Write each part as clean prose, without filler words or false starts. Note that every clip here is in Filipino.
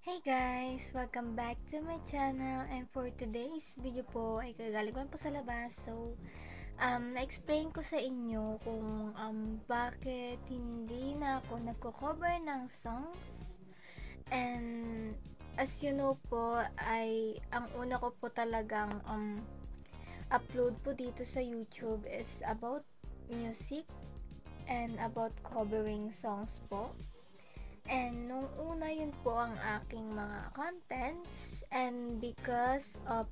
Hey guys! Welcome back to my channel, and for today's video po ay kagaling ko lang po sa labas. So, na-explain ko sa inyo kung bakit hindi na ako nagko-cover ng songs. And as you know po, ay ang una ko po talagang upload po dito sa YouTube is about music and about covering songs po. And nung una, yun po ang aking mga contents, and because of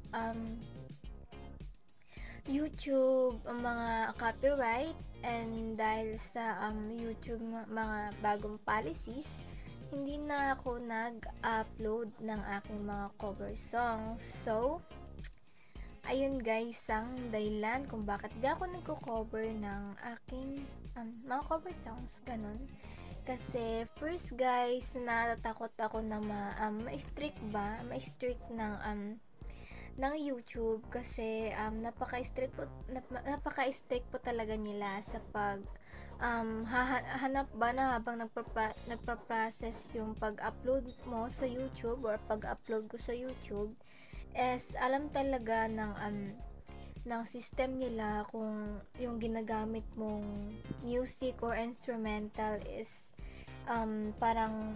YouTube mga copyright, and dahil sa YouTube mga bagong policies, hindi na ako nag-upload ng aking mga cover songs. So ayun guys, ang dahilan kung bakit di ako nagko-cover ng aking mga cover songs, ganun. Kasi first guys, natatakot ako na ma-strict ng YouTube, kasi napaka-strict po talaga nila sa pag hanap ba na habang nagpa-process yung pag-upload mo sa YouTube or pag-upload ko sa YouTube, is alam talaga ng system nila kung yung ginagamit mong music or instrumental is parang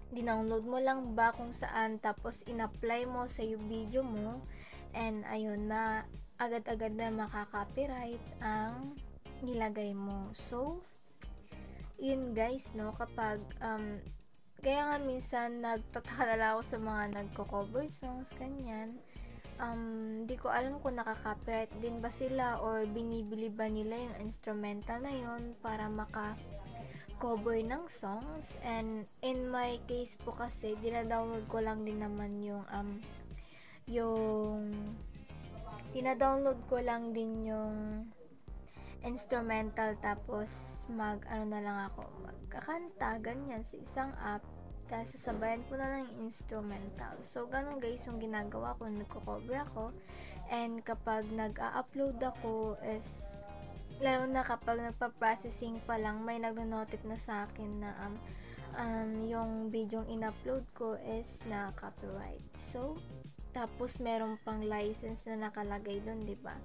dinownload mo lang ba kung saan, tapos in-apply mo sa yung video mo, and ayun na agad-agad na makaka-copyright ang nilagay mo. So yun guys, no, kapag kaya nga minsan nagtataka ako sa mga nagko-cover songs, ganyan. Di ko alam kung nakaka-copyright din ba sila or binibili ba nila yung instrumental na yun para maka-cover ng songs. And in my case po kasi, dina-download ko lang din naman dina-download ko lang din yung instrumental, tapos na lang ako magkakanta ganyan sa isang app, tapos sasabayan ko na lang yung instrumental. So ganun guys yung ginagawa ko, nagko-cover ako. And kapag nag-a-upload ako is, lalo na kapag nagpa-processing pa lang, may nagno-notif na sa akin na yung video in-upload ko is na copyright. So tapos meron pang license na nakalagay doon, di ba?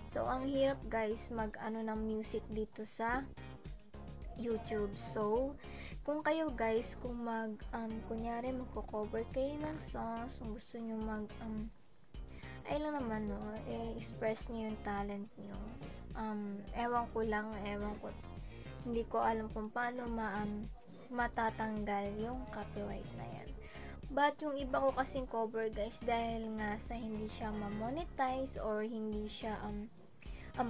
So ang hirap guys mag-ano ng music dito sa YouTube. So kung kayo guys, kung kunyari magko-cover kayo ng songs, kung gusto nyo ay lang naman, no, express nyo yung talent nyo. Ewan ko, hindi ko alam kung paano matatanggal yung copyright na yan. But yung iba ko kasing cover guys, dahil nga sa hindi siya ma-monetize or hindi siya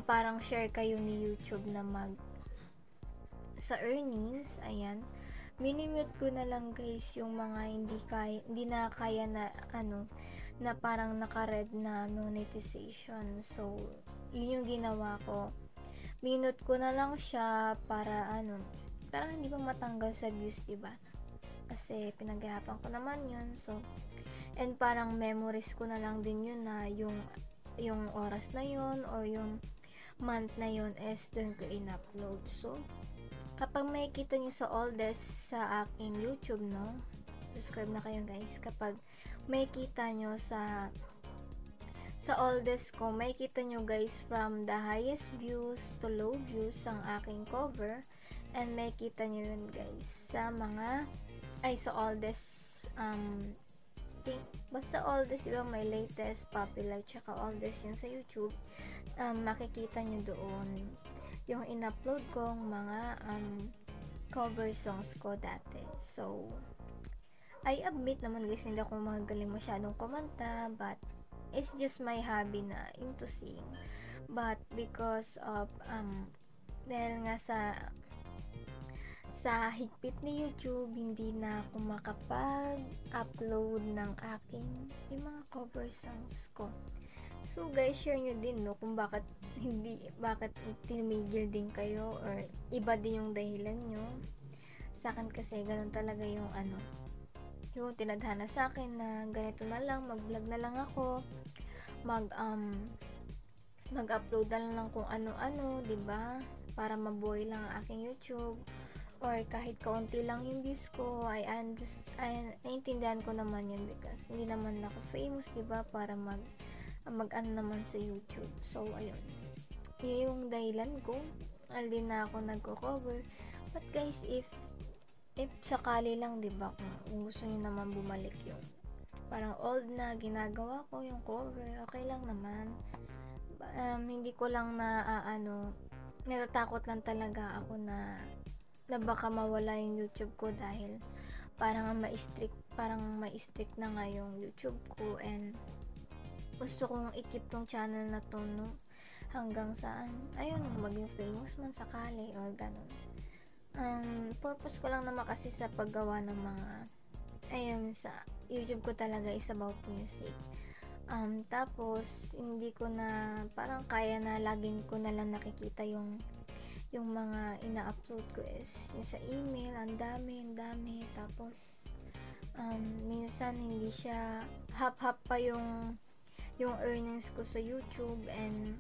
parang share kayo ni YouTube na sa earnings, ayan, minimute ko na lang guys yung mga hindi na kaya na na parang naka-red na monetization. So yun yung ginawa ko, minute ko na lang siya para parang hindi pa matanggal sa views, diba? Kasi pinaghirapan ko naman yun. So and parang memories ko na lang din yun, na yung oras na yun or yung month na yun is doon ko in-upload. So kapag makikita nyo sa oldest sa aking YouTube, no, subscribe na kayo guys. Kapag makikita nyo sa oldest ko, makikita nyo guys from the highest views to low views ang aking cover. And makikita nyo yun guys sa sa oldest basta oldest, diba, may latest, popular, tsaka oldest yun sa YouTube. Makikita nyo doon yung in-upload kong mga cover songs ko dati. So I admit naman guys, hindi ako magaling masyadong kumanta, but it's just my hobby na into sing. But because of dahil nga sa higpit ni YouTube, hindi na ako makapag-upload ng yung mga cover songs ko. So guys, share nyo din, no, kung bakit tinimigil din kayo or iba din yung dahilan nyo. Sa akin kasi ganun talaga yung yung tinadhana sa akin na ganito na lang, mag-vlog na lang ako, mag-upload na lang kung ano-ano, 'di ba? Para mabuhay lang ang aking YouTube. or kahit kaunti lang yung views ko, naiintindihan ko naman yun because hindi naman ako famous, diba, para mag-ano naman sa YouTube. So, ayun. Yun yung dahilan ko. Hindi na ako nagko-cover. But guys, if sakali lang, diba, kung gusto nyo naman bumalik yung parang old na ginagawa ko, yung cover, okay lang naman. Hindi ko lang natatakot lang talaga ako na baka mawala yung YouTube ko dahil parang ma-strict na nga yung YouTube ko, and gusto kong i-keep tong channel na to, no, hanggang saan, ayun, maging famous man sakali or ganun. Purpose ko lang naman kasi sa paggawa ng mga sa YouTube ko talaga is about music. Tapos hindi ko na parang kaya na laging ko na lang nakikita yung mga ina-upload ko is yung sa email, ang dami, tapos minsan hindi siya half pa yung earnings ko sa YouTube, and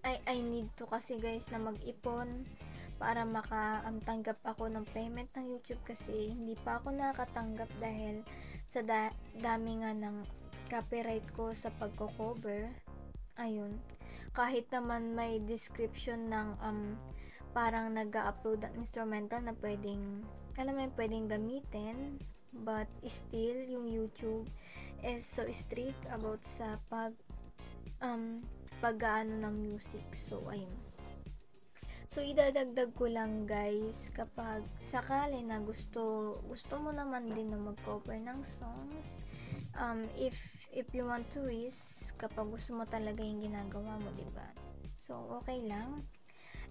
I need to kasi guys na mag-ipon para makatanggap ako ng payment ng YouTube kasi hindi pa ako nakatanggap dahil sa dami nga ng copyright ko sa pagko-cover. Ayun, kahit naman may description ng parang nag-upload ng instrumental na pwedeng gamitin, but still yung YouTube is so strict about sa pag-aano ng music. So ayun. So, idadagdag ko lang guys, kapag sakali na gusto mo naman din na mag-cover ng songs, if you want to risk, kapag gusto mo talaga yung ginagawa mo, diba? So, okay lang.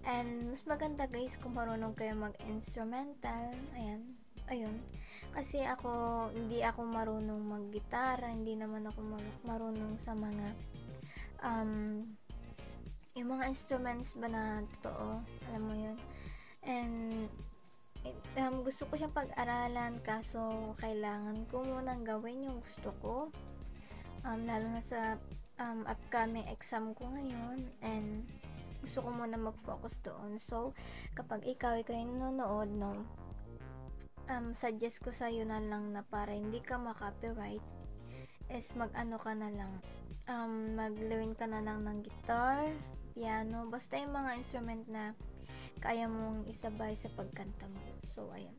And, mas maganda guys kung marunong kayo mag-instrumental. Ayun. Kasi hindi ako marunong mag-gitara, hindi naman ako marunong sa mga, yung mga instruments ba na totoo, alam mo yun. And gusto ko siyang pag-aralan, kaso kailangan ko munang gawin yung gusto ko, lalo na sa upcoming exam ko ngayon, and gusto ko muna mag-focus doon. So kapag ikaw nanonood, no, suggest ko sa'yo na lang na para hindi ka ma-copyright is mag-ano ka na lang, mag-learn ka na lang ng guitar, piano, basta yung mga instrument na kaya mong isabay sa pagkanta mo. So, ayun.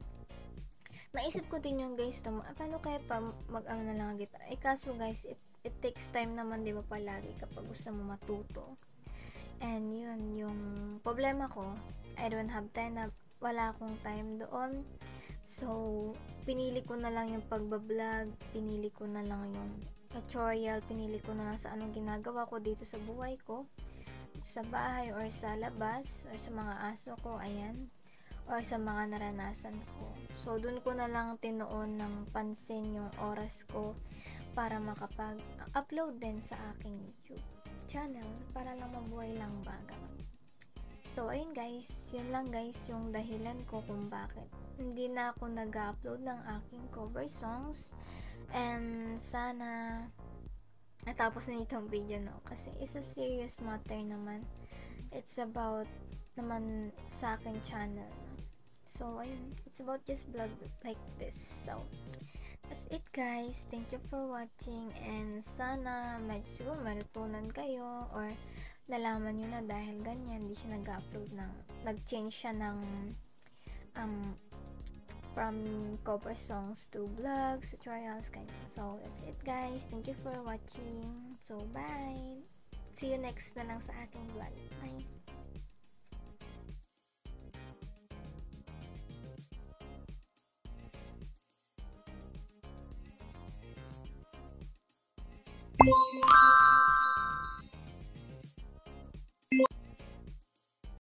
Naisip ko din yung guys, paano kaya pa mag-ano na lang ang guitar? Kaso guys, it takes time naman, di ba, palagi kapag gusto mo matuto. And yun, yung problema ko, I don't have time, wala akong time doon. So, pinili ko na lang yung pagbablog, pinili ko na lang yung tutorial, pinili ko na lang sa anong ginagawa ko dito sa buhay ko, sa bahay or sa labas or sa mga aso ko, ayan, or sa mga naranasan ko. So dun ko na lang tinuon ng pansin yung oras ko para makapag-upload din sa aking YouTube channel para lang mabuhay lang baga. So ayun guys, yun lang guys yung dahilan ko kung bakit hindi na ako nag-upload ng aking cover songs, and sana natapos na itong video, no, kasi it's a serious matter naman. It's about naman sa aking channel. So ayun, it's about just vlog like this. So that's it guys, thank you for watching, and sana medyo siguro matutunan kayo or nalaman nyo na dahil ganyan hindi siya nag-change siya ng from cover songs to vlogs, tutorials, ganyan. So, that's it guys. Thank you for watching. So, bye! See you next na lang sa ating vlog. Bye!